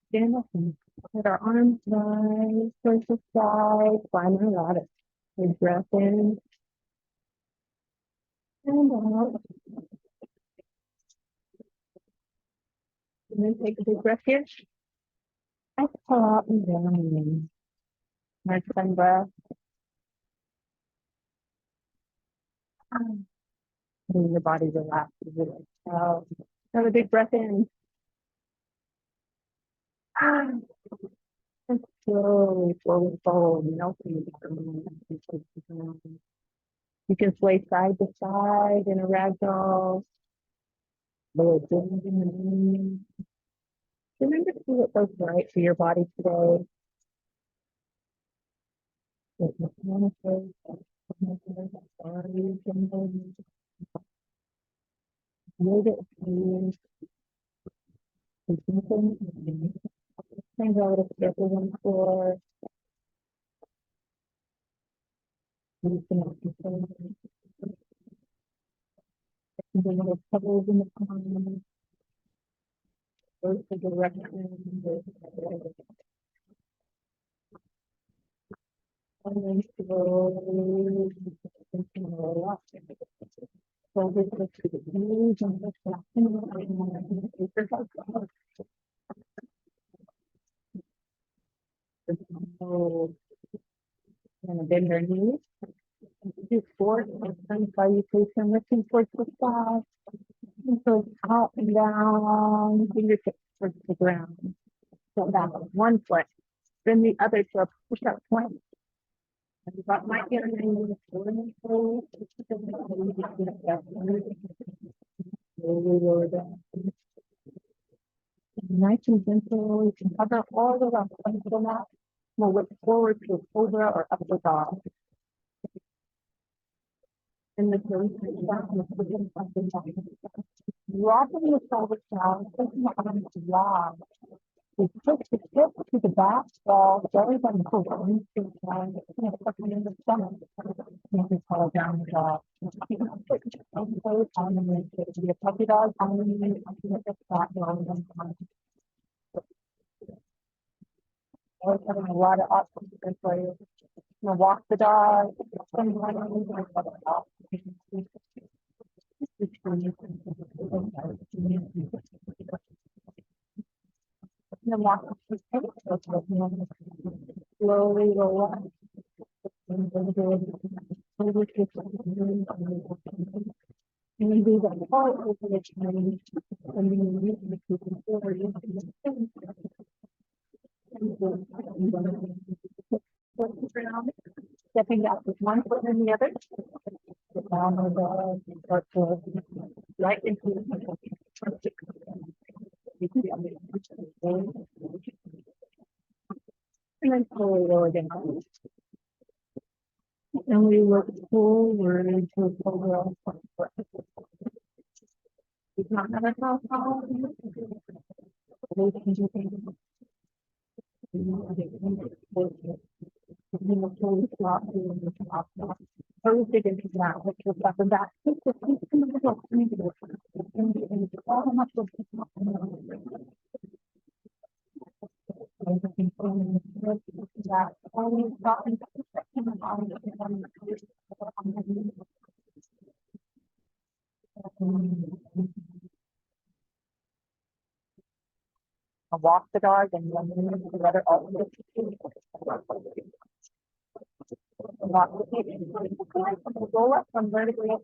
Stand up and put our arms wide, towards the side, climb our ladder. Big breath in and out. And then take a big breath here. Exhale out and down. Nice fun breath. Letting your body relax as you exhale. Another big breath in. And slowly fold, melting down. You can sway side to side in a ragdoll. Remember to do what feels right for your body today. Things out of everyone for little pebbles in the pond. Those are directions. And then slowly relax. So this is the knees and the and bend their knees. Do forward and salutation, lifting towards the sky. And so up and down, fingertips towards the ground. So that one foot, then the other foot, push up plank. And you got my ear and nice and gentle. You can cover all the way onto the mat. We'll look forward to a cobra or upper dog. In the dropping the shoulders down, taking the arms long. We push the hip to the back wall, belly button forward, knees to the ground, pushing in the stomach. You can fall down the jaw. On the knee, it could be a puppy dog on the knee, the flat dog on the always having a lot of options for you. Walk the dog, slowly roll up. And you do that all over the time, and then you need to keep forward. Stepping out with one foot and the other. Sit down on the start to right into the and then slowly lower down. And we look forward to a overall breath. It's not another house. Always dig into that, which was up and back. I'll walk the dog and then the other roll up from vertically up.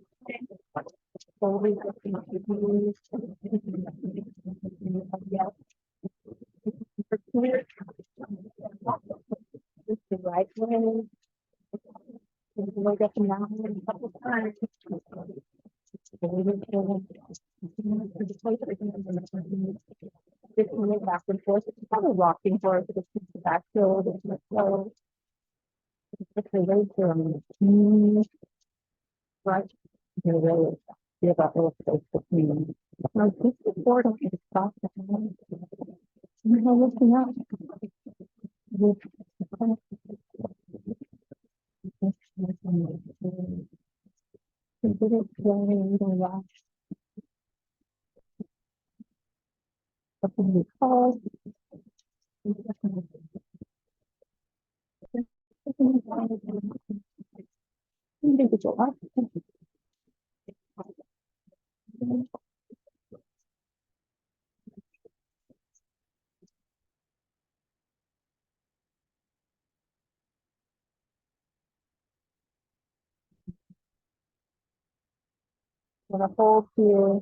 Slowly lifting to the the right way. Look up and down a couple times. Back and forth. It's probably rocking for it. It's the back heel. It's slow. It's a way to right. You're really feel that little space between. Now, this is board on the stop. You're looking up. Something we call Individual. For the whole here.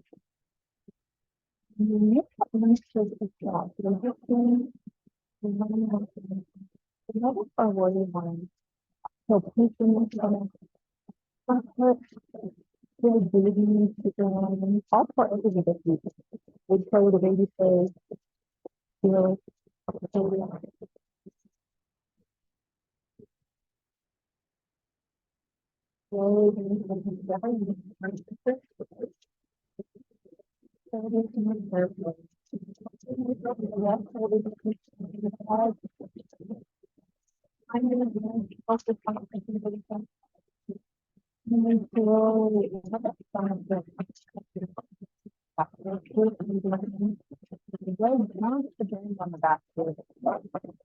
Make up mixtures of jobs. Another are worthy ones. So people comfort, ability to all part of the baby. We play the baby plays, feel I'm going to also talk to slowly on the back.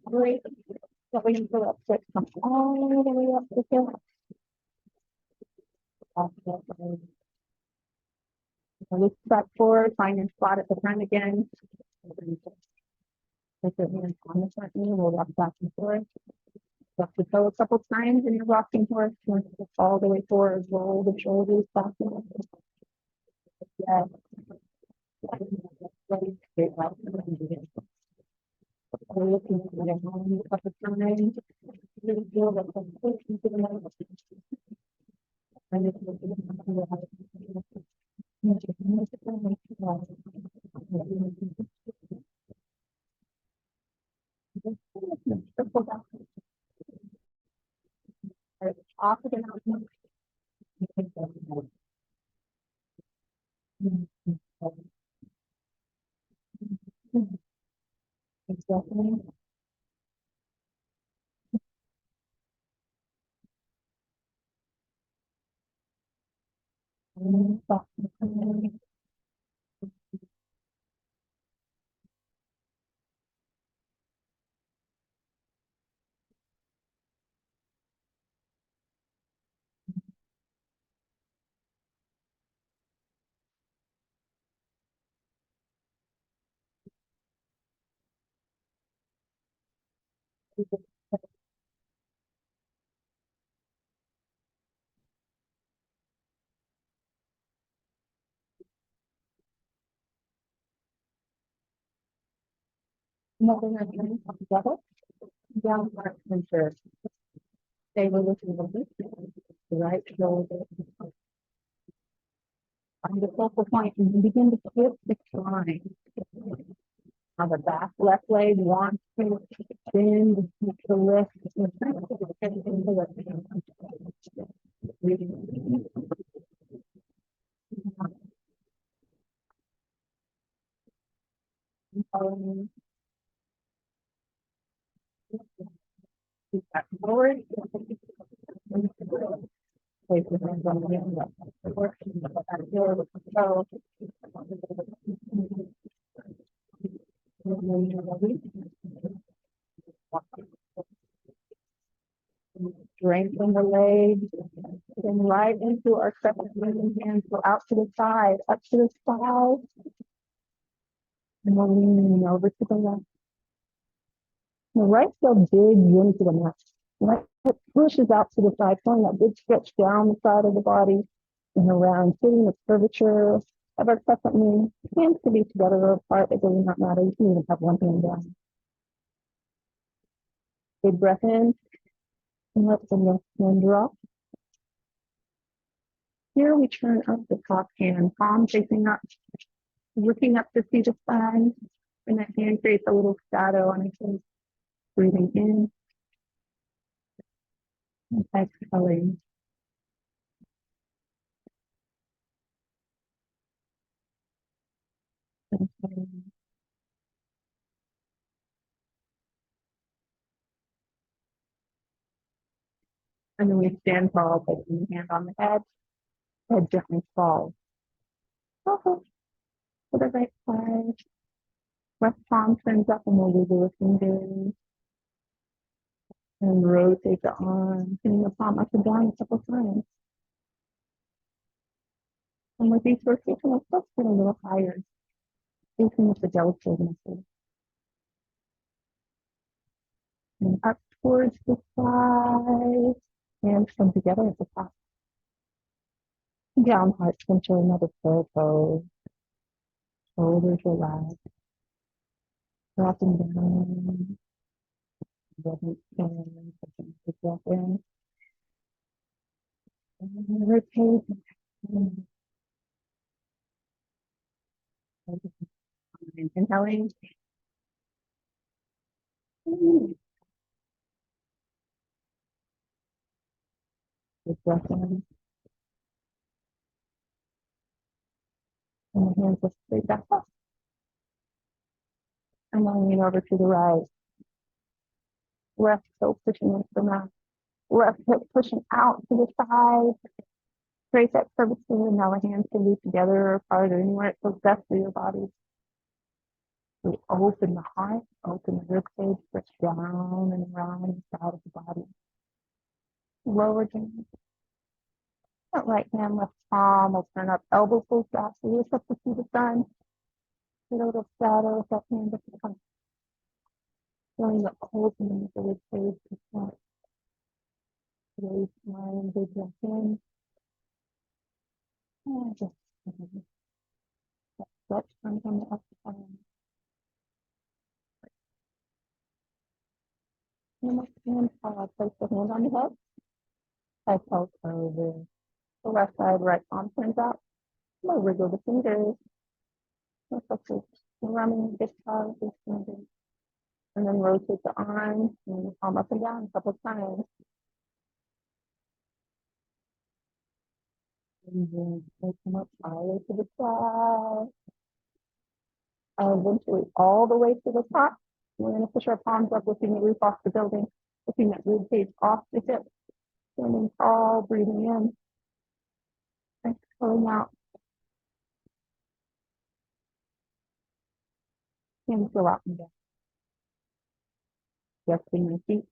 Great. So we can go up to come all the way up to here. Lift back forward, find your spot at the front again. Put your hands on the front knee, we'll rock back and forth. Rock the toe a couple times in your rocking horse. All the way forward, roll the shoulders back. Yeah. Straight out. We're looking at the home a couple times. Really feel that the push into the middle. And it's off again. Exactly. Nothing I can come together. Down part center. Stay with the right shoulder. Find the focal point and begin to flip the spine. On the back left leg wants to bend the lift. Forward. Place your hands on the end. Strengthen the legs, then right into our second moving hands. Go out to the side, up to the side, and we're leaning over to the left. The right still big into the mat. Right foot pushes out to the side, pulling that big stretch down the side of the body and around, feeling the curvature of our crescent moon. Hands can be together or apart, it does not matter. You can even have one hand down. Big breath in, and let the left hand drop. Here we turn up the top hand, palm facing up, looking up to see the spine, and that hand creates a little shadow on your face. Breathing in and exhaling. And then we stand tall, placing the hand on the head gently falls. Okay. To the right side. Left palm turns up and we'll wiggle the fingers and rotate the arm, putting the palm up and down a couple times. And with each rotation, let's get a little higher, facing with the deltoid muscle. And up towards the side, hands come together at the top. Down, heart center, another prayer pose. Shoulders relaxed, dropping down, rubbing hands, taking a breath in. And rotate. Inhaling. Good breath in. And the hands will straight back up. And then lean over to the right. Left toe pushing into the mat. Left hip pushing out to the side. Trace that curvature, and now the hands can be together or apart or anywhere it feels best for your body. We open the heart, open the rib cage, push down and around the side of the body. Lower down. That right hand, left palm will turn up, elbow pulls back, so you up to see the sun. A little shadow, that hand up the front. Feeling the opening of the rib cage to start. Raise mind, big breath in. And just stretch from the up to down. And place the hand on the head. Exhale, over. The left side, right palm turns out. We'll wiggle the fingers. Let's focus. Rumming this part, this fingers. And then rotate the arm and the palm up and down a couple times. And then take them up all the way to the side. Eventually all the way to the top. We're going to push our palms up, lifting the roof off the building, lifting that rib cage off the hip. Standing tall, breathing in. Exhaling out. Hands go out and down. Resting your feet.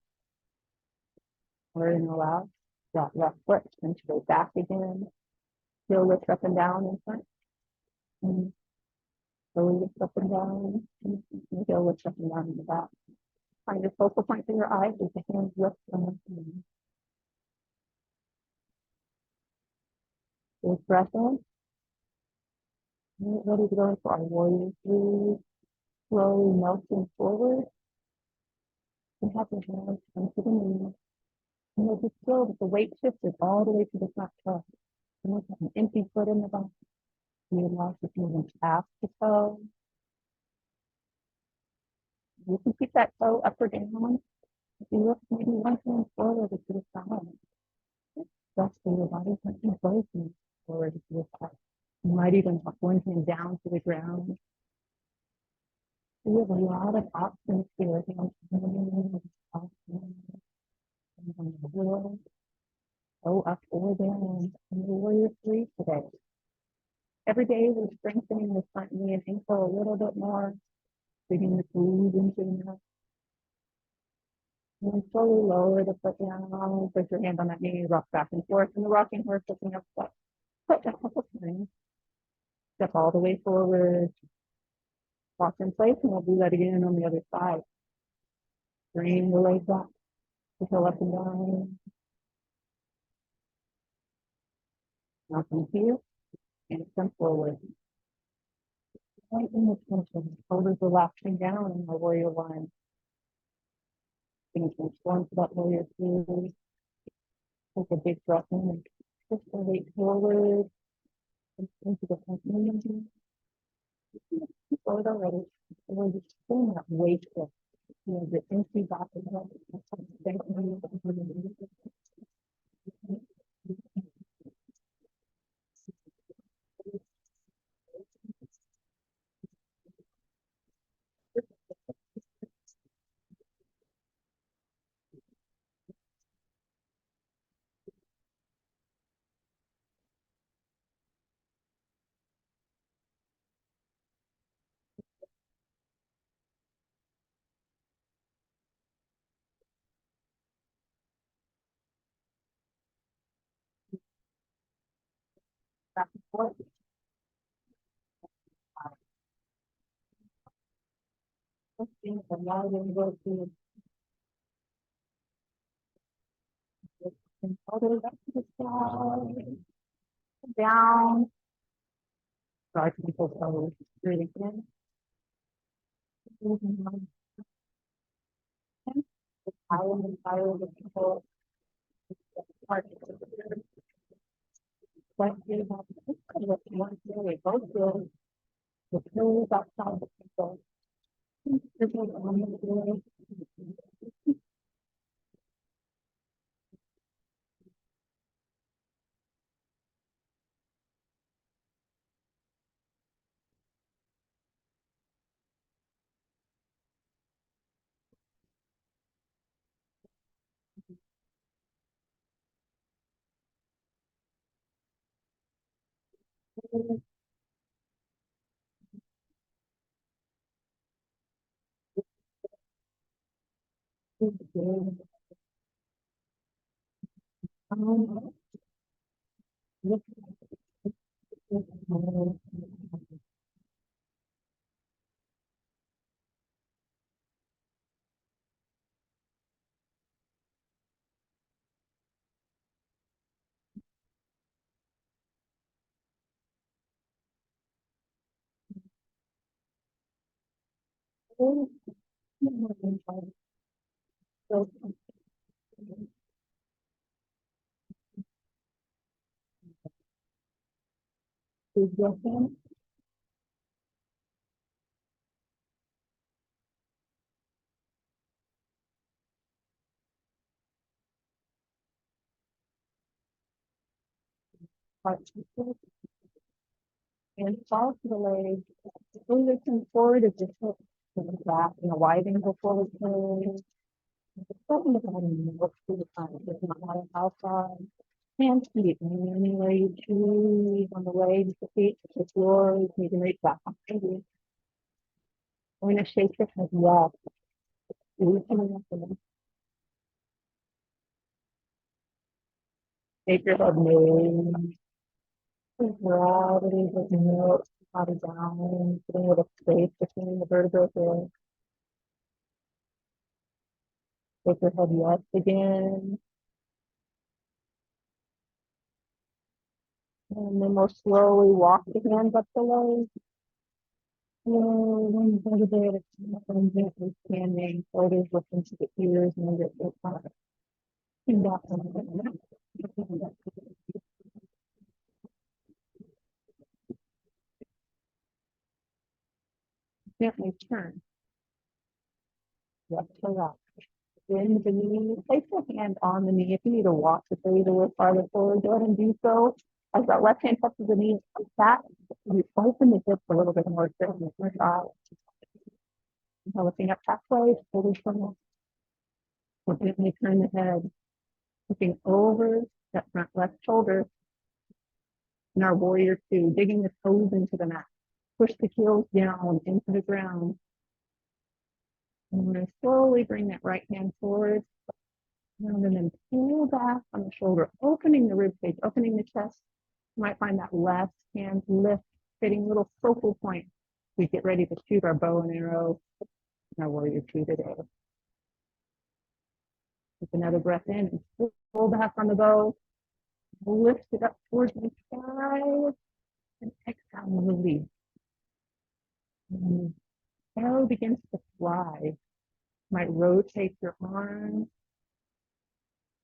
We're going to allow that left foot and to go back again. Heel lift up and down in front. And slowly lift up and down. And heel lift up and down in the back. Find your focal point for your eyes as the hands lift and lift. Big breath in. Get ready to go into our warrior three. Slowly melting forward. And have your hands come to the knees. And you'll just feel that the weight shifted all the way to the front toe. And look at an empty foot in the back. You allow to move half the toe. You can keep that toe up or down. If you look maybe one hand forward to the side, that's for your body. Something both hands forward to the side. You might even put one hand down to the ground. We have a lot of options here. Go up or down. And the warrior three today. Every day we're strengthening the front knee and ankle a little bit more, bringing the glute into the neck. And then slowly lower the foot down, put your hand on that knee, rock back and forth, and the rocking horse looking up foot a couple times. Step all the way forward, lock in place, and we'll do that again on the other side. Bring the legs up, go up and down. Now from here, and come forward. Right in the tension, shoulders relaxing down in the warrior one. Things transform to that warrior two. Take a big breath in and push the weight forward into the front knee. Forward already. And we're just feeling that weight shift. You know, the empty back of the head. back and forth. Lifting the line and go to and all the way up to the side, down. Start to go slowly. Breathing in. Moving on. Higher and higher the people. Part of the what you have to what you want to do, both feel the pillows outside the people. People on the floor. And fall to the leg. Looking forward is just back and widening before we turn. Something about look through the time. It's not like outside. Hands feet anywhere you choose on the legs, the feet, the floor. You can reach back. We're gonna shake your head left. Loosening up the shake your head no. Gravity just melts the body down, putting a little space between the vertebrae here. Shake your head left again. And then we'll slowly walk the hands up the leg. One vertebrae at a time, gently standing, shoulders lifting to the ears, and get your front. Gently turn. Left to right. Bend the knee. Place your hand on the knee. If you need to walk the blade a little farther forward, go ahead and do so. As that left hand touches the knee, like that, you open the hips a little bit more. Looking up halfway, shoulders from the. We'll gently turn the head, looking over that front left shoulder. In our warrior two, digging the toes into the mat. Push the heels down into the ground. And we're going to slowly bring that right hand forward. And then pull back on the shoulder, opening the rib cage, opening the chest. You might find that left hand lift, creating a little focal point. We get ready to shoot our bow and arrow in our warrior two today. Take another breath in and pull back on the bow. Lift it up towards the sky. And exhale and release. And the arrow begins to fly. You might rotate your arms.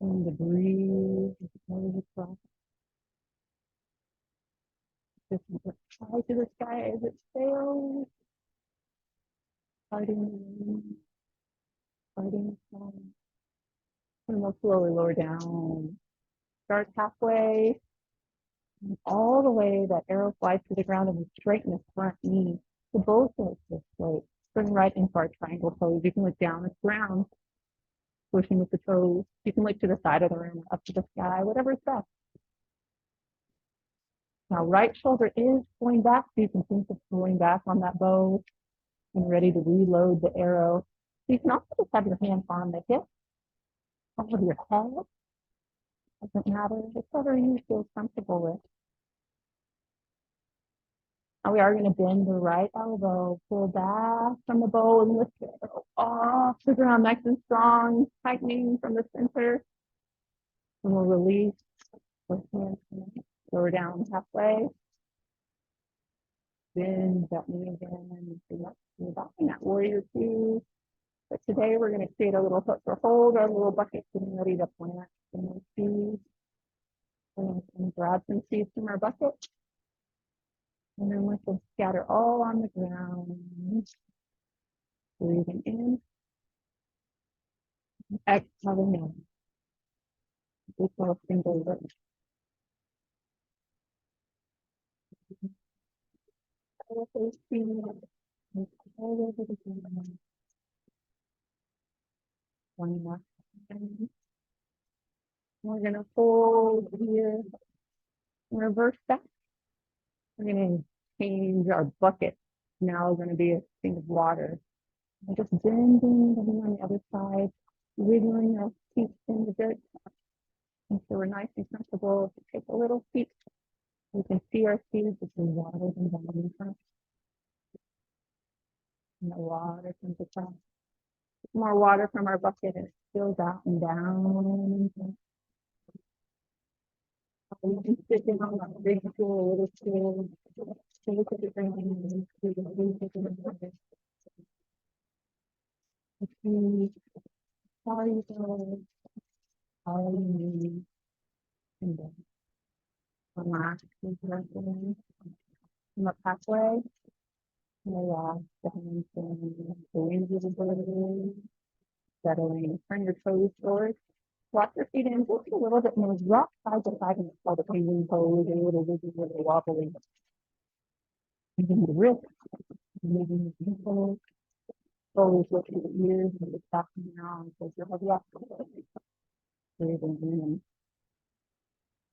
And to breathe. Just fly to the sky as it sails. Fighting the sun. And we'll slowly lower down. Start halfway. And all the way that arrow flies to the ground and straighten the front knee. So both legs are straight. Bring right into our triangle pose. You can look down at the ground, pushing with the toes. You can look to the side of the room, up to the sky, whatever's best. Now, right shoulder is pulling back, so you can think of pulling back on that bow and ready to reload the arrow. So you can also just have your hands on the hip, over your head. Doesn't matter, whatever you feel comfortable with. And we are going to bend the right elbow, pull back from the bow and lift it off the ground nice and strong, tightening from the center. And we'll release. Lower down halfway. Bend that knee again. We're back in that warrior two. But today we're going to create a little hook or hold our little bucket, getting ready to plant some seeds. We're going to grab some seeds from our bucket. And then let them scatter all on the ground. Breathing in. Exhaling in. Big little finger lift. One more. We're going to hold here. Reverse that. We're going to change our bucket. Now we're going to be a thing of water. And just bending on the other side, wiggling our feet in the dirt. And so we're nice and comfortable. Take a little peek. We can see our feet as the water comes down in front. And the water comes across. More water from our bucket and it spills out and down. We can sit down on a big stool, a little stool. Look at the ground. How are you doing? How are you? And then relax. Come up halfway. Relax the hands in. The invisibility. Settling. Turn your toes forward. Walk your feet in just a little bit more. Rock side to side and call the penguin pose. A little wiggy, a little wobbly. Moving the wrist. Moving the ankles. Always look at the ears and the back of your arms as you're up. Breathing in.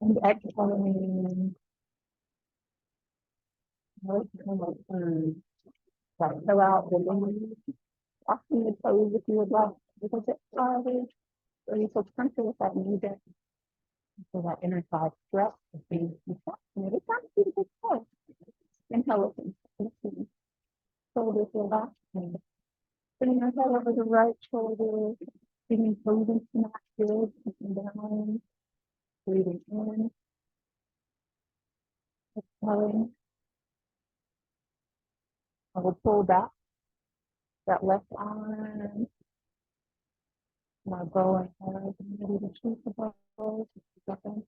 And exhaling. Turn. Fill out the wings. Walking the toes if you would like. A little bit farther. So you feel comfortable with that knee bend. So that inner thigh stretch. And every time you do the toe. Inhale, listen. Shoulders relaxing. Putting your head over the right shoulder. Feeling moving to that good. Looking down. Breathing in. Exhaling. I will pull back that left arm. My bow and head. Maybe the shoot the bow. Just a second.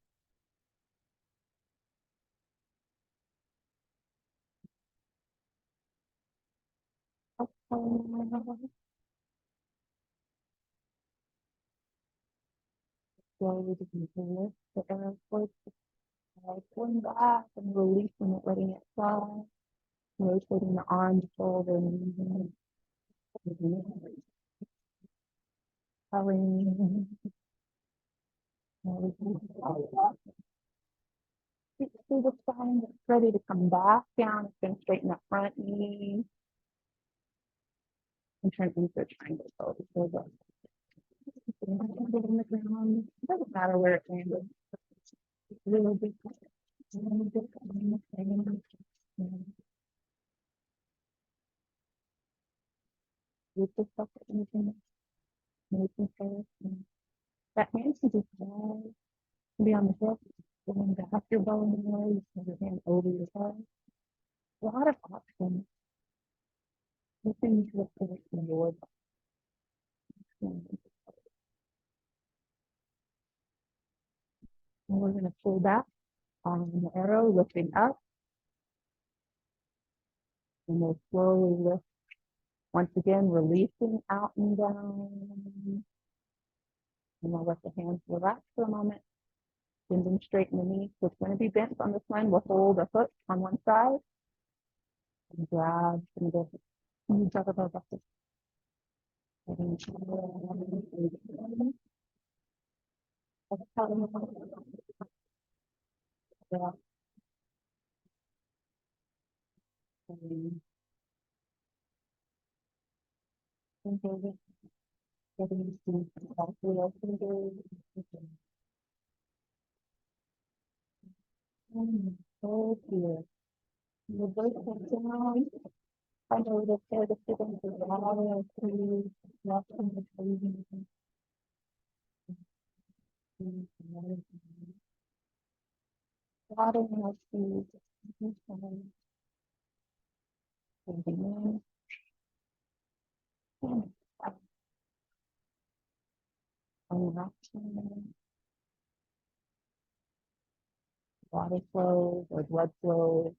Slowly just lift the air towards the side, pulling back and releasing it, letting it fly. Rotating the arms, shoulder, knees. Telling. Feet through the spine, it's ready to come back down. It's going to straighten that front knee. And turn into a triangle pose. So in the ground. It doesn't matter where it landed. It's really big. With the stuff that making sure that hand should just be on the hip, going back your bow in the air, you put your hand over your head. A lot of options. You can look for it in your and we're going to pull back on the arrow, lifting up, and we'll slowly lift. Once again, releasing out and down. And we'll let the hands relax for a moment. Bending straight in the knee. So it's going to be bent on this one. We'll hold a foot on one side. And grab some of the knees out of our bucket. So clear. Reverse it down. I know that they're the sitting for the water to left in the tree. Water in the trees. Water flow or blood flow.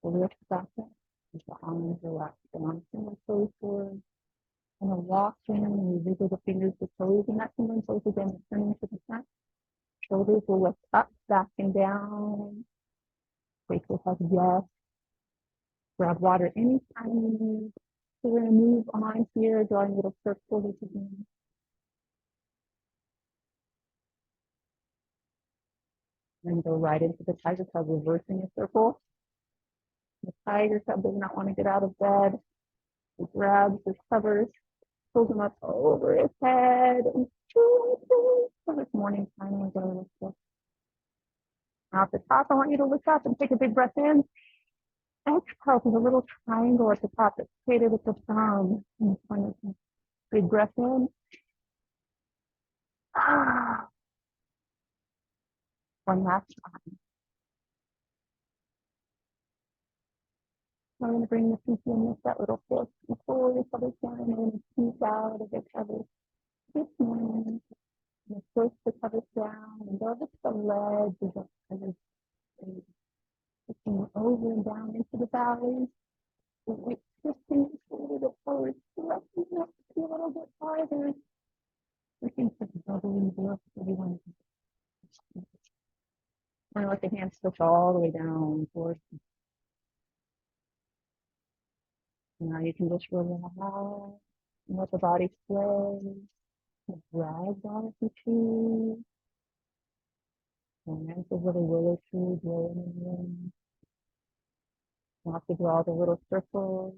The lift back up. The arms relax down from the toes forward. And a walk in and you wiggle the fingers to toes and that and then toes again, turning to the front. Shoulders will lift up, back and down. Break your head, yes. Grab water anytime you need. So we're going to move on here, drawing little circles again. And go right into the tiger cub, reversing a circle. The tiger cub does not want to get out of bed. He grabs his covers, pulls them up over his head, and so it's morning time. We're going to look up. Now at the top, I want you to look up and take a big breath in. Exhale, there's a little triangle at the top that's created with the thumb. Big breath in. One last time. I'm going to bring the feet in with that little fist and pull the covers down and then squeeze out of the covers. This morning, and push the covers down and go to the ledge of the covers. Pushing over and down into the valley. Shifting a little bit forward, stretching up a little bit farther. Looking for the bubbling breath everyone. I'm going to let the hands push all the way down towards. Now you can just relax and let the body sway. Drag down if you choose. And over the willow tree, blowing in the wind. You have to draw the little circles,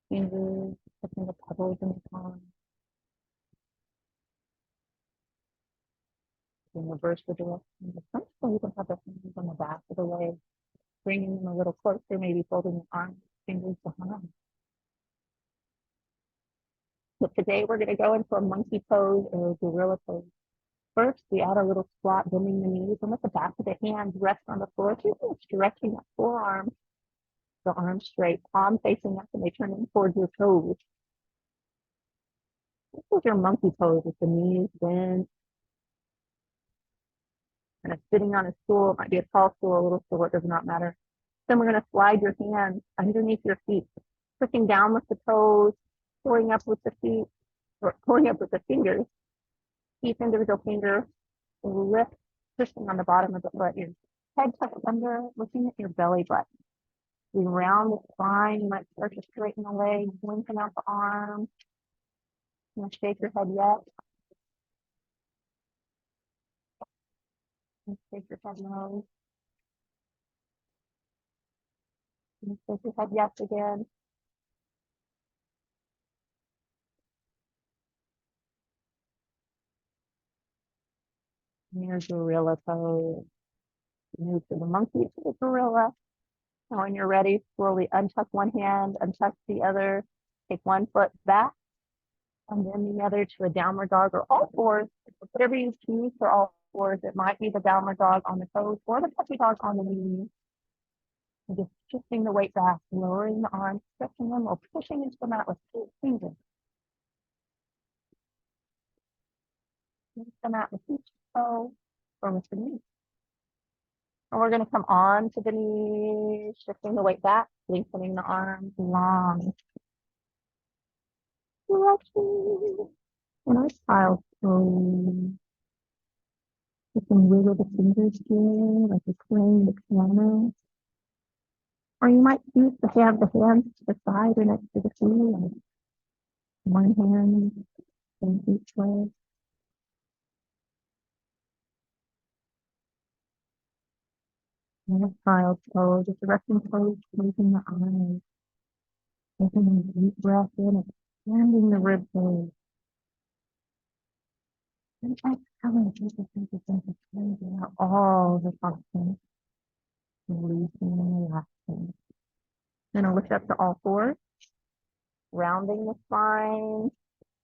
fingers, touching the pebbles in the pond. Then reverse the direction. Sometimes you can have the fingers on the back of the leg, bringing them a little closer, maybe folding the arms, fingers behind. So today we're going to go into a monkey pose or a gorilla pose. First, we add a little squat, bending the knees, and let the back of the hands rest on the floor. So you're stretching that forearm, the arms straight, palm facing up, and they turn in towards your toes. This is your monkey pose with the knees bent. And it's sitting on a stool. It might be a tall stool, a little stool, it does not matter. Then we're going to slide your hands underneath your feet, pushing down with the toes, pulling up with the feet, or pulling up with the fingers. Each individual finger lift, pushing on the bottom of the foot. Your head tucked under, looking at your belly button. You round the spine. You might start to straighten the legs, lengthen out the arms. You want to shake your head yet? Shake your head no. Shake your head yes again. Here's gorilla pose. Move to the monkey to the gorilla. And when you're ready, slowly untuck one hand, untuck the other, take one foot back, and then the other to a downward dog or all fours. Whatever you choose for all fours, it might be the downward dog on the toes or the puppy dog on the knees. And just shifting the weight back, lowering the arms, stretching them, or pushing into the mat with 2 fingers. Into the mat with each toe or with the knee. And we're going to come on to the knees, shifting the weight back, lengthening the arms long. Stretching. And our child's pose. You can wiggle the fingers here, like you're playing the piano. Or you might choose to have the hands to the side or next to the feet, like one hand in each way. And a child's pose, just a resting pose, closing the eyes, taking a deep breath in, expanding the rib cage. And exhaling, cleansing out all the toxins. Releasing and relaxing. Then I'll lift up to all fours, rounding the spine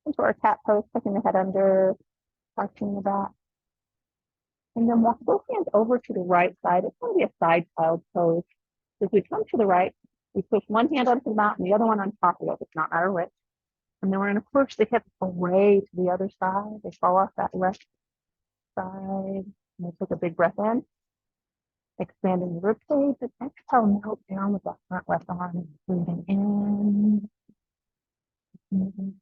into our cat pose, tucking the head under, arching the back. And then walk both hands over to the right side. It's going to be a side child pose. As we come to the right, we push one hand onto the mat and the other one on top of it. It's not matter which. And then we're going to push the hips away to the other side. They fall off that left side. And we take a big breath in, expanding the rib cage. And exhale, melt down with that front left arm. Breathing in. Exhaling.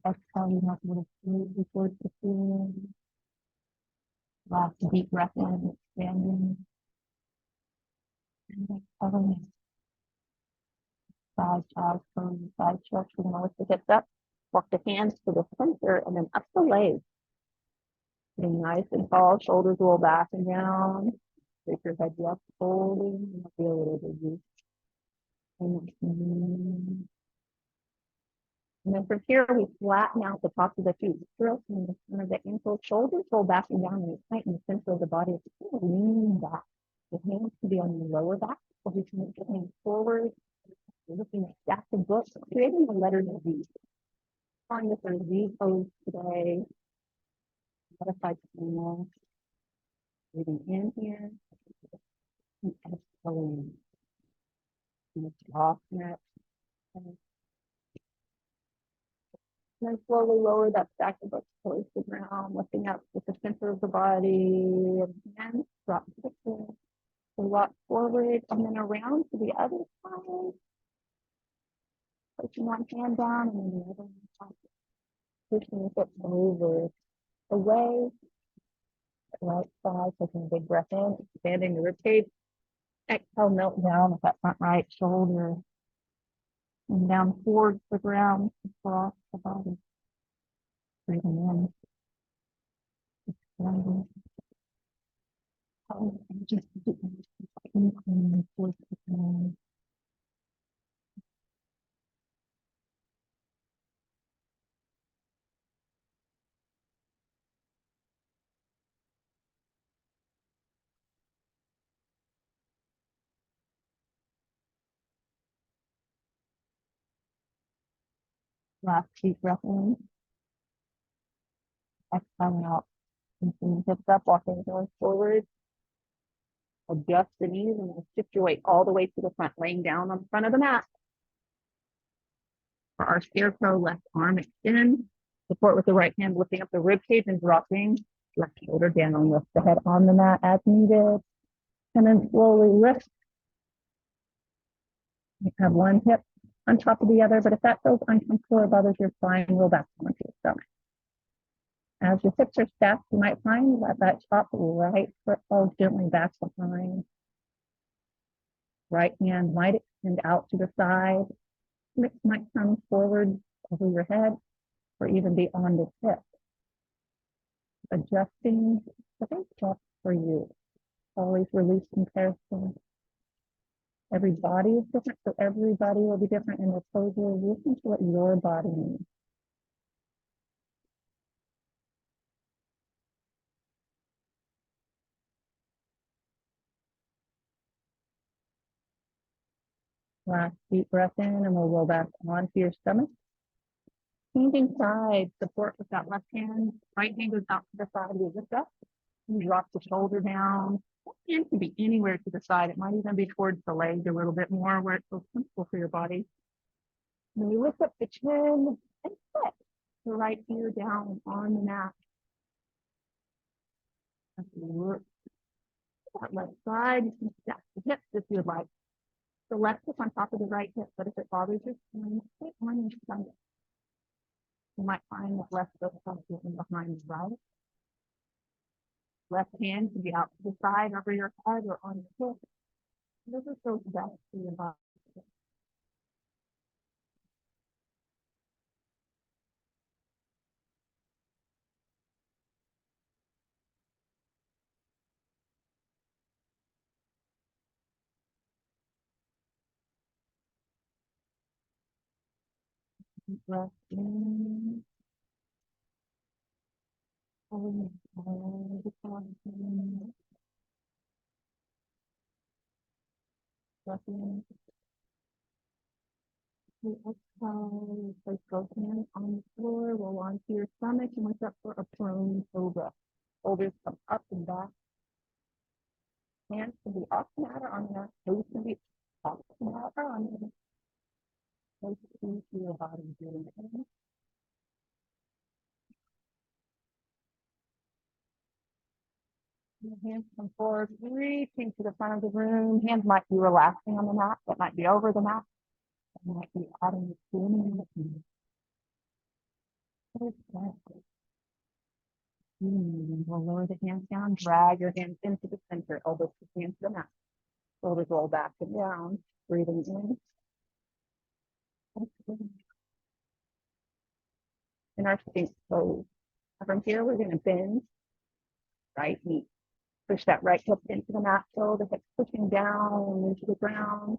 Exhaling up a little smoothly towards the ceiling. Last deep breath in, expanding. And exhaling. Side child pose, side stretch. We're going to lift the hips up, walk the hands to the center, and then up the legs. Getting nice and tall, shoulders roll back and down. Take your head up, folding. Be a little bit. And then from here, we flatten out the tops of the feet. Stroke in the center of the ankle, shoulders roll back and down, and you tighten the center of the body. It's kind of leaning back. The hands can be on your lower back, or you can make your hands forward. You're looking at stacked of books, creating the letter Z. Calling this our Z pose today. Modified camel. Breathing in here. And exhaling. And soften it. And then slowly lower that stack of books towards the ground, lifting up with the center of the body. And drop the foot. So walk forward and then around to the other side. Pushing one hand down and then the other one up. Pushing the hips over, away. Right side, taking a big breath in, expanding the rib cage. Exhale, melt down with that front right shoulder. And down towards the ground, across the body. Breathing in. Expanding. And just inclining towards the ground. Last deep breath in. Exhaling out. And hips up, walking the doors forward. Adjust the knees and then shift your weight all the way to the front, laying down on the front of the mat. For our scarecrow, left arm extend. Support with the right hand, lifting up the rib cage and dropping. Left shoulder down, lift the head on the mat as needed. And then slowly lift. You have one hip on top of the other, but if that feels uncomfortable or bothers your spine, roll back onto your stomach. As your hips are stacked, you might find that top right foot falls gently back behind. Right hand might extend out to the side. Hips might come forward over your head or even be on the hip. Adjusting the big step for you. Always release comparison. Every body is different, so everybody will be different in the pose. Listen to what your body needs. Last deep breath in, and we'll roll back onto your stomach. Changing sides, support with that left hand. Right hand goes out to the side. You lift up. You drop the shoulder down. Hand can be anywhere to the side. It might even be towards the legs a little bit more where it feels comfortable for your body. And then you lift up the chin and sit the right ear down on the mat. As you work that left side, you can stack the hips if you'd like. The left hip on top of the right hip, but if it bothers your spine, sit on your stomach. You might find that left foot comes in behind the right. Left hand can be out to the side, over your head, or on your hip. Whatever feels best for your body. Breath in. Breath in. Exhale, place both hands on the floor, roll onto your stomach and wake up for a prone cobra. Shoulders come up and back. Hands can be off the mat or on the mat. Toes can be off the mat or on the mat. Place into your body. Your hands come forward, reaching to the front of the room. Hands might be relaxing on the mat, that might be over the mat. That might be adding the feeling. We'll lower the hands down, drag your hands into the center, elbows to hands to the mat. Shoulders roll back and down, breathing in. In our sink pose. From here, we're going to bend right knee. Push that right hip into the mat, so the hips pushing down into the ground.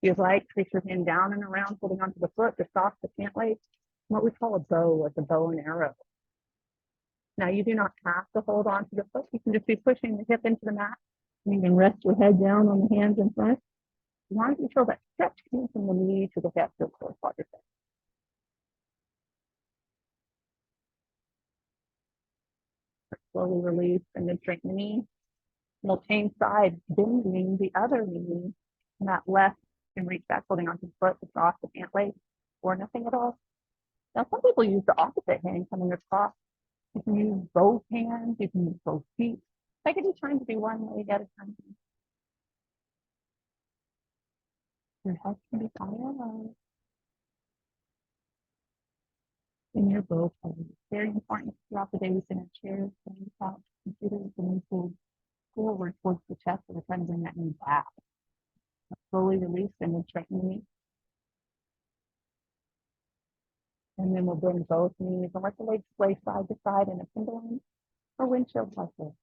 You'd like, reach your hand down and around, holding onto the foot, the sock, the pant leg, what we call a bow, like a bow and arrow. Now, you do not have to hold on to the foot. You can just be pushing the hip into the mat. And you can rest your head down on the hands in front. As long as you feel that stretch from the knee to the hip, to the quadricep. Slowly release and then straighten the knee. We'll change sides, bending the other knee. And that left can reach back, holding onto the foot, the sock, the pant leg, or nothing at all. Now, some people use the opposite hand coming across. You can use both hands. You can use both feet. Take it each time to do one leg at a time. Your head can be higher in your both hands. Very important throughout the day. We sit in chairs, sitting couch, computers, and we pull forward towards the chest, and we're trying to bring that knee back. Slowly release and then straighten the knee. And then we'll bring both knees and let the legs sway side to side in a pendulum or windshield cycle.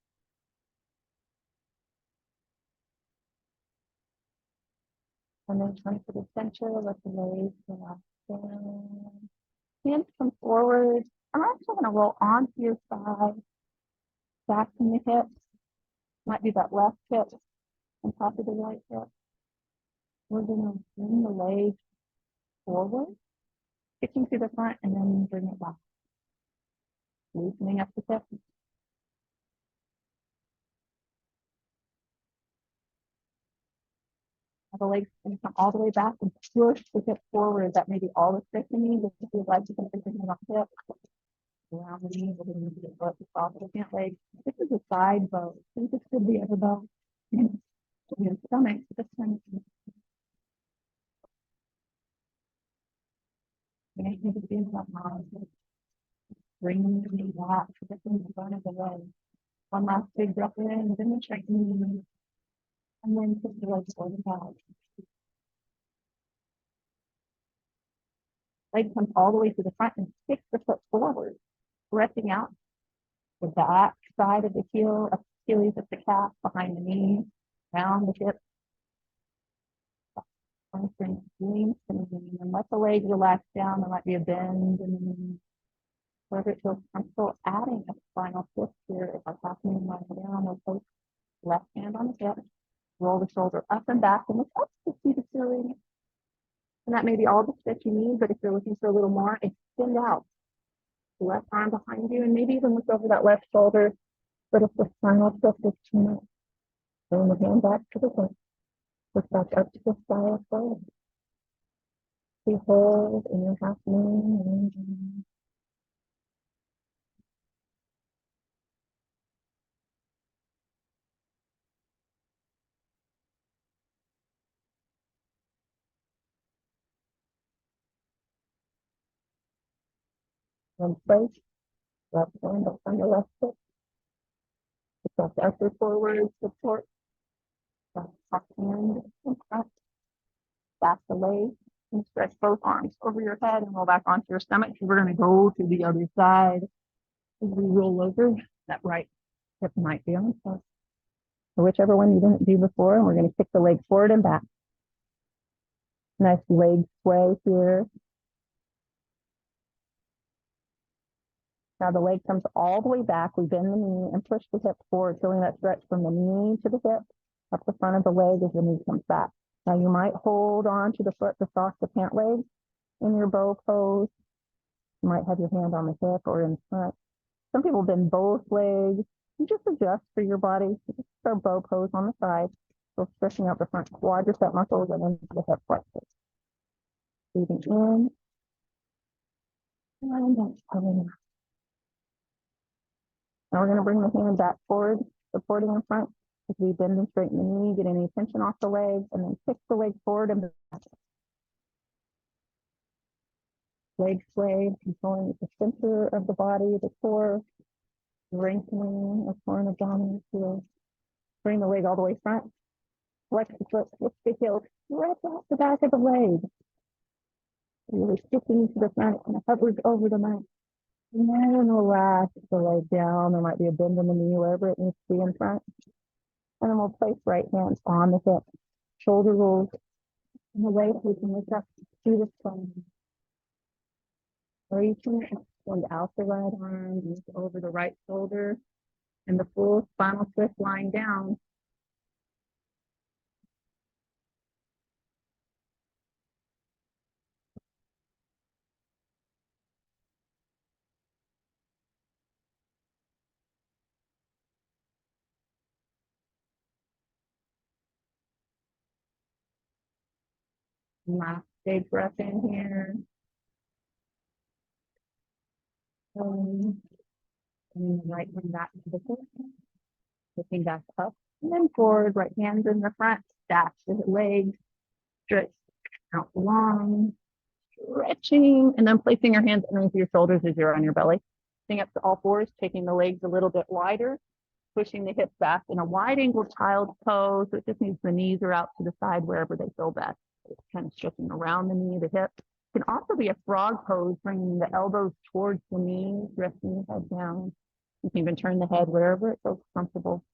And then turn to the center, let the legs relax down. Hands come forward. I'm actually going to roll onto your side, back from the hips. Might be that left hip on top of the right hip. We're going to bring the legs forward, kicking to the front, and then bring it back. Loosening up the hips. The legs can come all the way back and push the hip forward. That may be all the stretching, but if you like, you can bring it up the hip. Around the knee, we're going to get both the soft of the pant leg. This is a side bow. I think this could be other bow. Your stomach, this one. Bring the knee back to the front of the leg. One last big breath in, and then straighten. And then put the legs forward out. Leg comes all the way to the front and kick the foot forward, stretching out the back side of the heel, Achilles at the calf, behind the knee, down the hip. And let the leg relax down. There might be a bend and wherever it feels comfortable, adding a spinal twist here. If I'm happening right down, we'll place left hand on the hip, roll the shoulder up and back, and look up to see the ceiling. And that may be all the stretch you need, but if you're looking for a little more, extend out. The left arm behind you, and maybe even look over that left shoulder. But if the spinal twist is too much, bring the hand back to the front. Look back up to the side forward. Hold in your half moon. One place, left hand up on the left foot. Left upper forward support. Top hand and front. Back the leg and stretch both arms over your head and roll back onto your stomach. We're going to go to the other side. As we roll over, that right hip might be on the front. So whichever one you didn't do before, and we're going to kick the leg forward and back. Nice leg sway here. Now the leg comes all the way back. We bend the knee and push the hip forward, feeling that stretch from the knee to the hip, up the front of the leg as the knee comes back. Now you might hold on to the foot to cross the pant leg in your bow pose. You might have your hand on the hip or in front. Some people bend both legs. You just adjust for your body. Just our bow pose on the side. So stretching out the front quadricep muscles and into the hip flexors. Breathing in. And exhaling. Now we're going to bring the hand back forward, supporting in front. As we bend and straighten the knee, get any tension off the leg, and then kick the leg forward and back. Leg sway, controlling the center of the body, the core, strengthening the core and abdominal heel. Bring the leg all the way front. Flex the foot, lift the heel, stretch out the back of the leg. Really sticking to the front and hovers over the mat. And then relax the leg down. There might be a bend in the knee wherever it needs to be in front. And then we'll place right hand on the hip. Shoulder rolls in the waist. We can lift up through the spine. Reaching and out the right arm, move over the right shoulder, and the full spinal twist lying down. Last big breath in here. And the right one back to the foot. Lifting back up and then forward, right hands in the front, stack the legs, stretch out long, stretching, and then placing your hands underneath your shoulders as you're on your belly. Sitting up to all fours, taking the legs a little bit wider, pushing the hips back in a wide angle child's pose. So it just means the knees are out to the side wherever they feel best. It's kind of stretching around the knee, the hip. It can also be a frog pose, bringing the elbows towards the knees, resting the head down. You can even turn the head wherever it feels comfortable.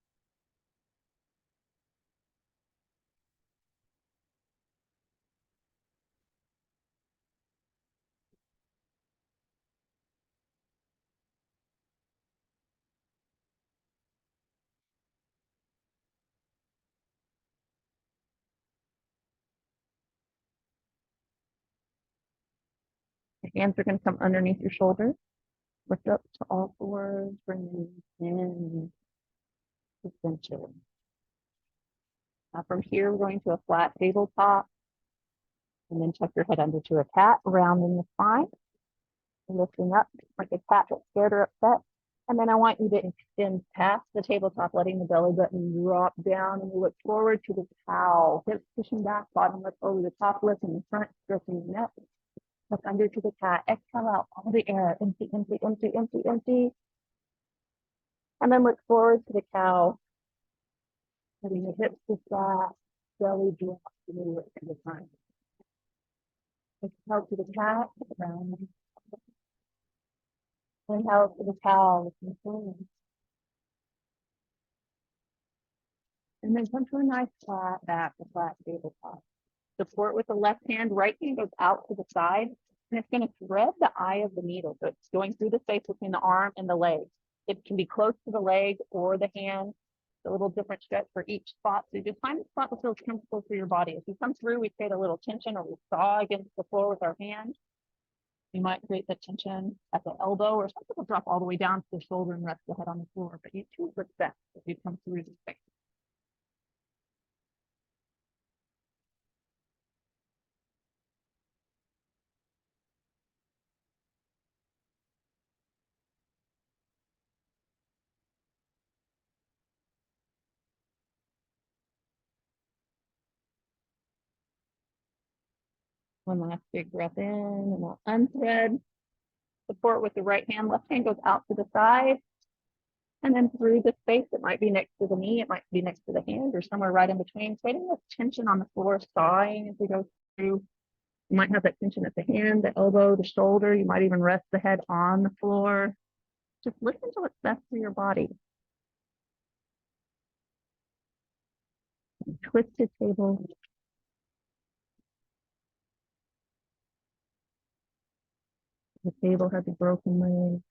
The hands are going to come underneath your shoulders. Lift up to all fours, bring in to center. Now from here, we're going to a flat tabletop. And then tuck your head under to a cat, rounding the spine. Lifting up like a cat that's scared or upset. And then I want you to extend past the tabletop, letting the belly button drop down, and you look forward to the cow. Hips pushing back, bottom lip over the top lip in the front, stretching the neck. Look under to the cat. Exhale out all the air. Empty, empty, empty, empty, empty. And then look forward to the cow. Letting the hips to flat, belly drop to the lip in the front. Exhale to the cat, round. Inhale to the cow. And then come to a nice flat back, a flat tabletop. Support with the left hand, right hand goes out to the side, and it's going to thread the eye of the needle. So it's going through the space between the arm and the leg. It can be close to the leg or the hand. It's a little different stretch for each spot. So you just find a spot that feels comfortable for your body. As you come through, we create a little tension, or we saw against the floor with our hand. You might create that tension at the elbow, or some people drop all the way down to the shoulder and rest the head on the floor. But you choose what's best as you come through the space. One last big breath in, and we'll unthread. Support with the right hand. Left hand goes out to the side. And then through the space, it might be next to the knee, it might be next to the hand, or somewhere right in between. Creating this tension on the floor, sawing as we go through. You might have that tension at the hand, the elbow, the shoulder. You might even rest the head on the floor. Just listen to what's best for your body. Twisted table. The table has a broken leg.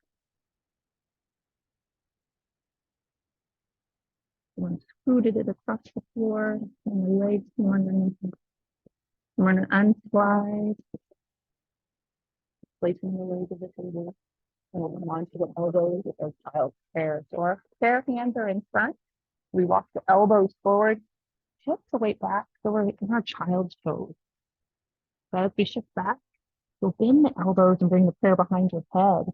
You want to scooted it across the floor, and the legs, you want to unslide, placing the weight of the table, and we'll come onto the elbows with our child's chair. So our chair hands are in front. We walk the elbows forward, shift the weight back, so we're in our child's pose. So as we shift back, you'll bend the elbows and bring the chair behind your head.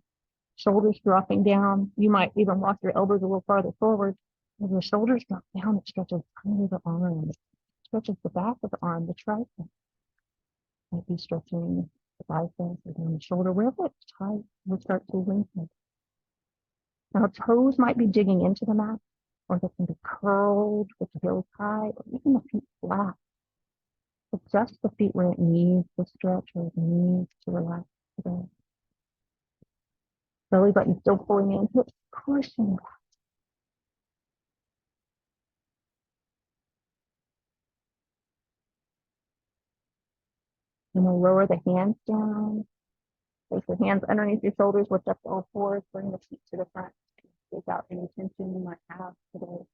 Shoulders dropping down. You might even walk your elbows a little farther forward. As the shoulders drop down, it stretches under the arms, stretches the back of the arm, the tricep. Might be stretching the biceps or down the shoulder. Wherever it's tight, we'll start to lengthen. Now, toes might be digging into the mat, or they can be curled with the heels high, or even the feet flat. Adjust the feet where it needs to stretch or it needs to relax today. Belly button still pulling in, hips pushing back. And we'll lower the hands down. Place your hands underneath your shoulders, lift up all fours, bring the feet to the front. Take out any tension you might have today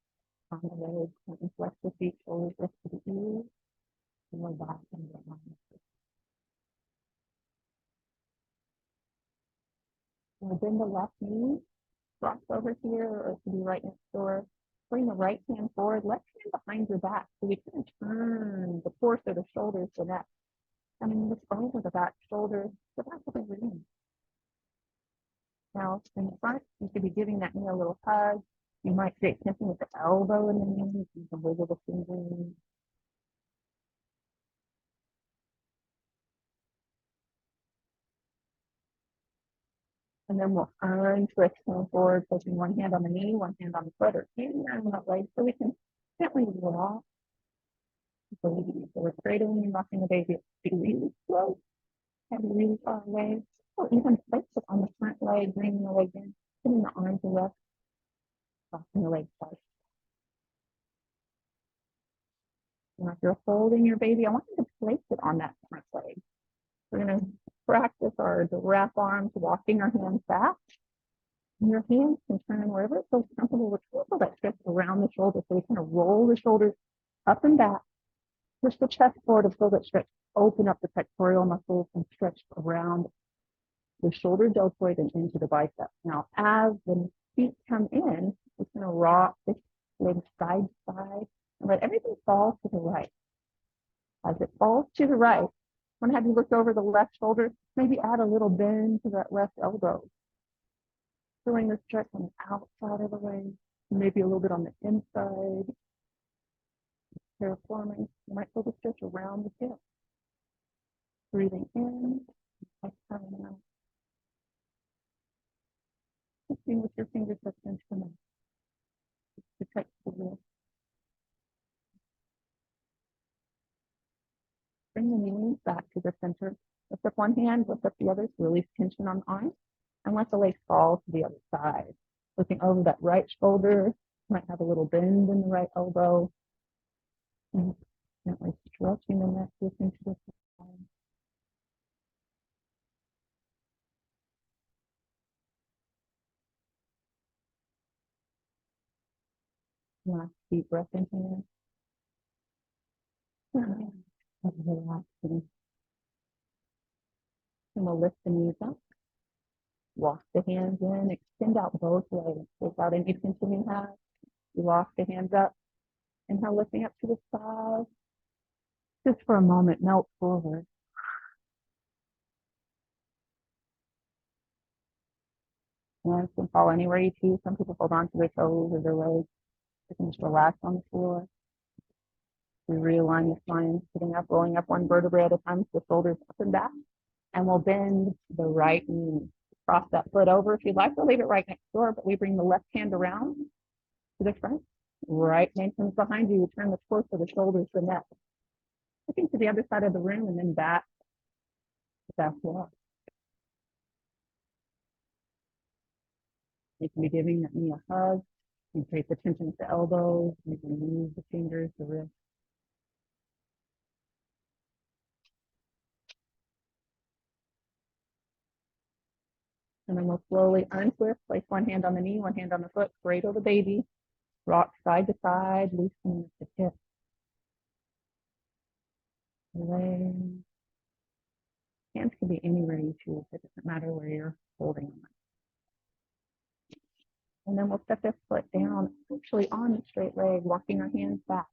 on the legs. And flex the feet, shoulders lift to the ears, and lower back and down. We'll bend the left knee, cross over here, or it could be right next door. Bring the right hand forward, left hand behind your back. So we kind of turn the torso, the shoulders, the neck. And then lift over the back shoulder, the back of the room. Now, in the front, you could be giving that knee a little hug. You might create tension with the elbow in the knee. You can wiggle the fingers. And then we'll untwist going forward, placing one hand on the knee, one hand on the foot, or hand on the leg, so we can gently rock the baby. So we're cradling and rocking the baby. Be really slow and really far away. Or even place it on the front leg, bringing the leg in, putting the arms left, rocking the leg twice. Now, if you're holding your baby, I want you to place it on that front leg. We're going to practice our giraffe arms, walking our hands back. And your hands can turn wherever it feels comfortable with that stretch around the shoulder. So we kind of roll the shoulders up and back. Push the chest forward to feel that stretch. Open up the pectoral muscles and stretch around the shoulder deltoid and into the bicep. Now, as the feet come in, we're going to rock the legs side to side and let everything fall to the right. As it falls to the right, I'm going to have you look over the left shoulder, maybe add a little bend to that left elbow. Feeling the stretch on the outside of the leg, maybe a little bit on the inside. Terraforming, you might feel the stretch around the hip. Breathing in, exhaling out. Lifting with your fingertips into the mouth. Protect the wrist. Bring the knees back to the center. Lift up one hand, lift up the other to release tension on the arms, and let the legs fall to the other side. Looking over that right shoulder, might have a little bend in the right elbow. And gently stretching the neck into the side. Last deep breath in here. Relaxing. And we'll lift the knees up. Walk the hands in, extend out both legs without any tension you have. You walk the hands up, inhale, lifting up to the side. Just for a moment, melt forward. Hands can fall anywhere you choose. Some people hold on to their toes or their legs. You can just relax on the floor. We realign the spine, sitting up, rolling up one vertebrae at a time, the shoulders up and back. And we'll bend the right knee. Cross that foot over if you'd like, or leave it right next door, but we bring the left hand around to the front. Right hand comes behind you. You turn the torso, the shoulders, the neck. Looking to the other side of the room and then back to back walk. You can be giving that knee a hug. You can take the tension at the elbows. You can move the fingers, the wrist. And then we'll slowly untwist, place one hand on the knee, one hand on the foot, cradle the baby. Rock side to side, loosening the hips, legs. Hands can be anywhere you choose. It doesn't matter where you're holding them. And then we'll step this foot down, actually on the straight leg, walking our hands back.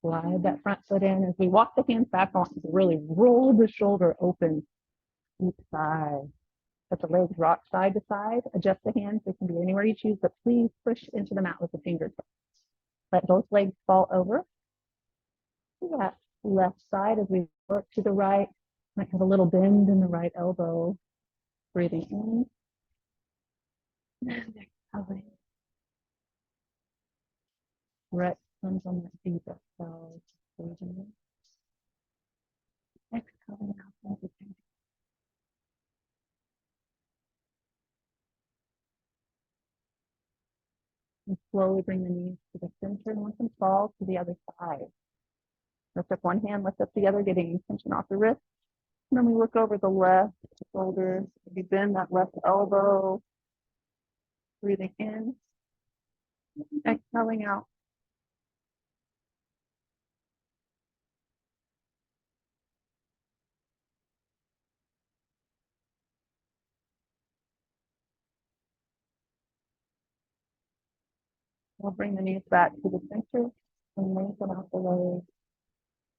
Slide that front foot in. As we walk the hands back, I want you to really roll the shoulder open each side. Let the legs rock side to side. Adjust the hands. They can be anywhere you choose, but please push into the mat with the fingertips. Let both legs fall over to that left side as we work to the right. Might have a little bend in the right elbow. Breathing in and exhaling. Right comes on that deep exhale. Breathing in. Exhaling out everything. And slowly bring the knees to the center and let them fall to the other side. Lift up one hand, lift up the other, getting tension off the wrist. And then we look over the left shoulder. Maybe bend that left elbow. Breathing in. Exhaling out. We'll bring the knees back to the center and lengthen out the legs.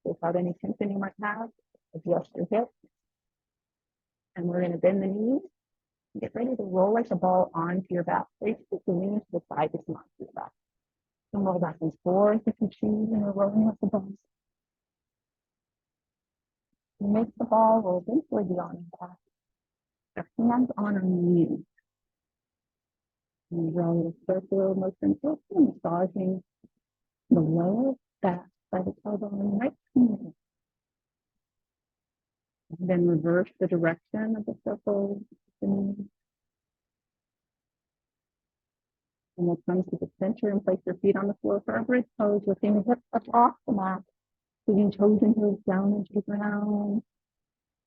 Without any tension you might have, adjust your hips. And we're going to bend the knees. Get ready to roll like a ball onto your back. Place the knees to the side to come onto your back. And roll back and forth if you choose, and we're rolling up the ball. You make the ball will eventually be on your back. Your hands on our knees. And roll a circular motion, massaging the lower back by the tailbone right knee. And then reverse the direction of the circle. And we'll come to the center and place your feet on the floor for a bridge pose, lifting the hips up off the mat, putting toes and heels down into the ground.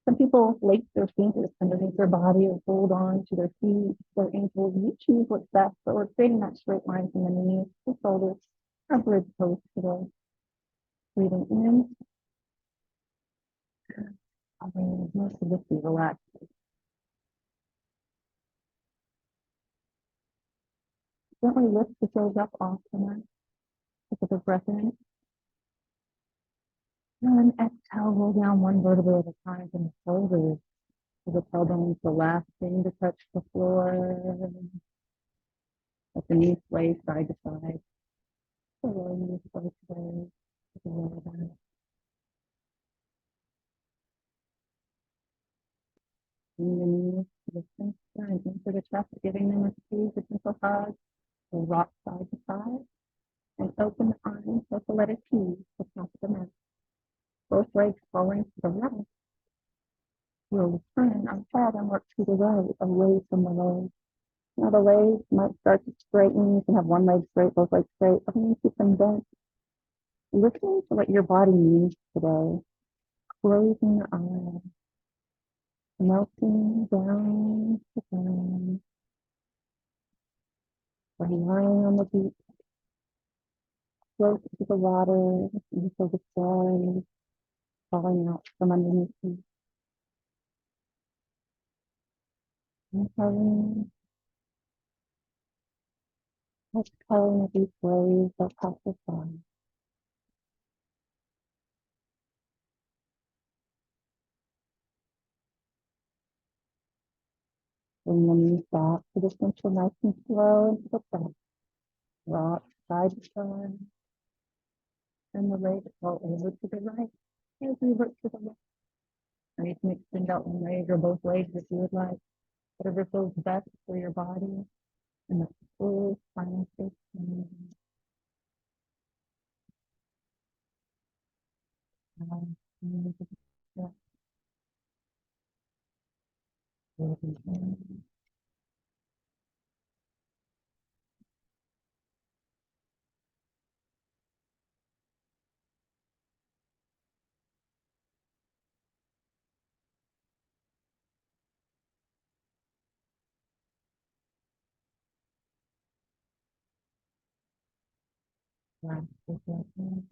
Some people lace their fingers underneath their body or hold on to their feet, their ankles. You choose what's best, but we're creating that straight line from the knees to the shoulders. Our bridge pose today. Breathing in. Most of this is relaxed. Gently lift the toes up off the mat. Take a big breath in. And then exhale, roll down one vertebra at a time from the shoulders to the tailbones, the last thing to touch the floor. Let the knees sway side to side. The lower knees sway today. The lower back. Bring the knees to the center and into the chest, giving them a squeeze, a gentle hug. We'll rock side to side and open the arms like the letter T to the top of the mat. Both legs falling to the right. We'll turn our head and work to the right, away from the legs. Now the legs might start to straighten. You can have one leg straight, both legs straight. I'm going to keep them bent. Listening to what your body needs today. Closing your eyes. Melting down to the ground. Or lying on the beach. Close to the water. You feel the stars falling out from underneath you. Inhaling. Exhaling a deep wave that passes by. Bring the knees back to the center, nice and slow into the back. Rock side to side. And the legs go over to the right. And revert to the left. Or you can extend out one leg or both legs if you would like. Whatever feels best for your body. And the full spinal space. Last position.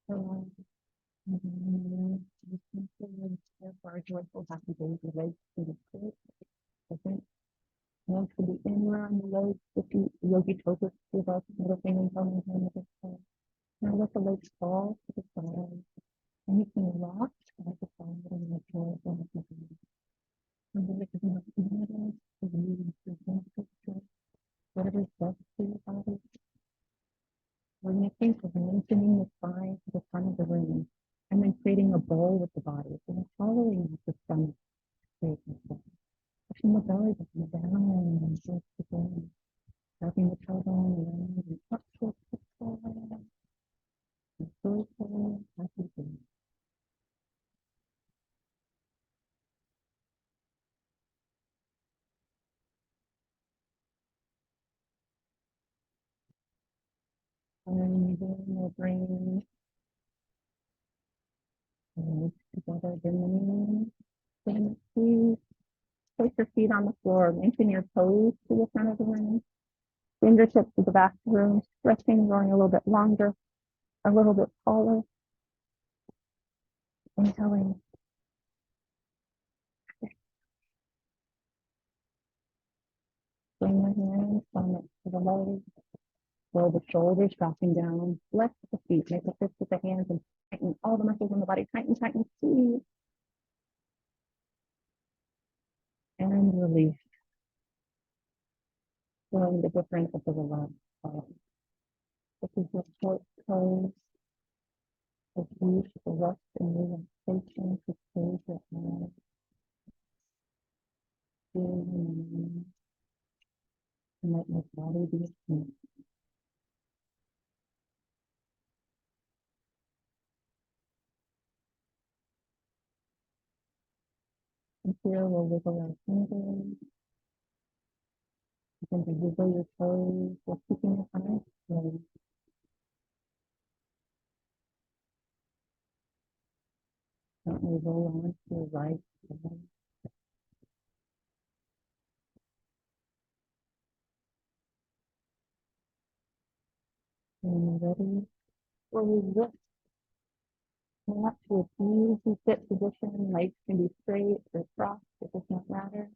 So, for a joyful happy day relates to the spirit. Second, one for the inner on the legs, the feet, yogi toes, give up, middle finger, thumb, and hand of the toe. Now let the legs fall to the side. And you can rock at the side and the joy of the body. And then it's enough to notice the movement of the picture, whatever is best for your body. When you think of lengthening the spine to the front of the room, and then creating a bowl with the body, and following the stomach straight and stuff. Pushing the belly button down and just the ground. Wrapping the tailbone around and up to the side. And joyful, happy day. And then we'll bring the legs together, bring the knees, stand the feet, place your feet on the floor, lengthen your toes to the front of the room, fingertips to the back of the room, stretching, going a little bit longer, a little bit taller, inhaling. Bring your hands from it to the legs, roll the shoulders, dropping down, flex the feet, make a fist with the hands, and tighten all the muscles in the body, tighten, tighten, squeeze, and release, feeling the difference of the relaxed body. This is your short pose, as use the rest and relaxation to close your eyes, feeling and let your body be asleep. And here we'll wiggle our fingers. You can wiggle your toes while keeping your eyes closed. Gently roll on to your right side. When you're ready, slowly lift up to a easy sit position. Legs can be straight or crossed, it does not matter.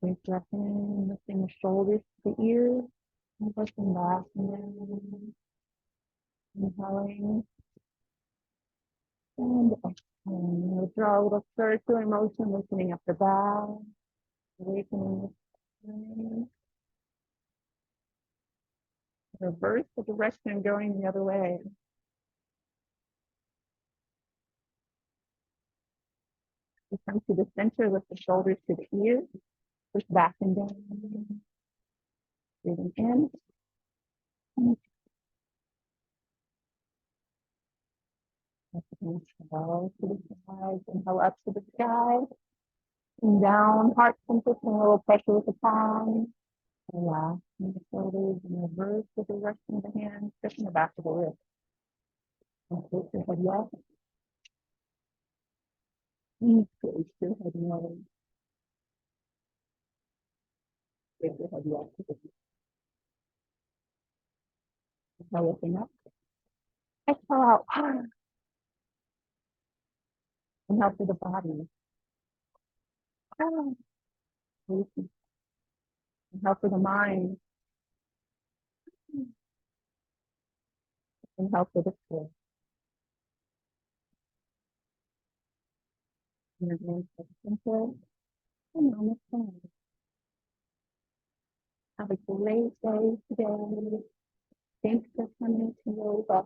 Big breath in, lifting the shoulders to the ears, and lifting back and down. Inhaling and exhaling. We'll draw a little circular motion, lifting up the back, awakening the spine. Reverse the direction, going the other way. We come to the center, lift the shoulders to the ears, push back and down. Breathing in. Inhale to the sides, inhale up to the sky, and down, heart center, a little pressure with the palms. Relax the shoulders and reverse the direction of the hands, pushing the back of the wrist. And push your head left. And push your head right. Push your head left. Inhale, lifting up. Exhale out. Inhale through the body. Inhale for the mind. Inhale for the soul. And then center. And namaste. Have a great day today. Thanks for coming to yoga.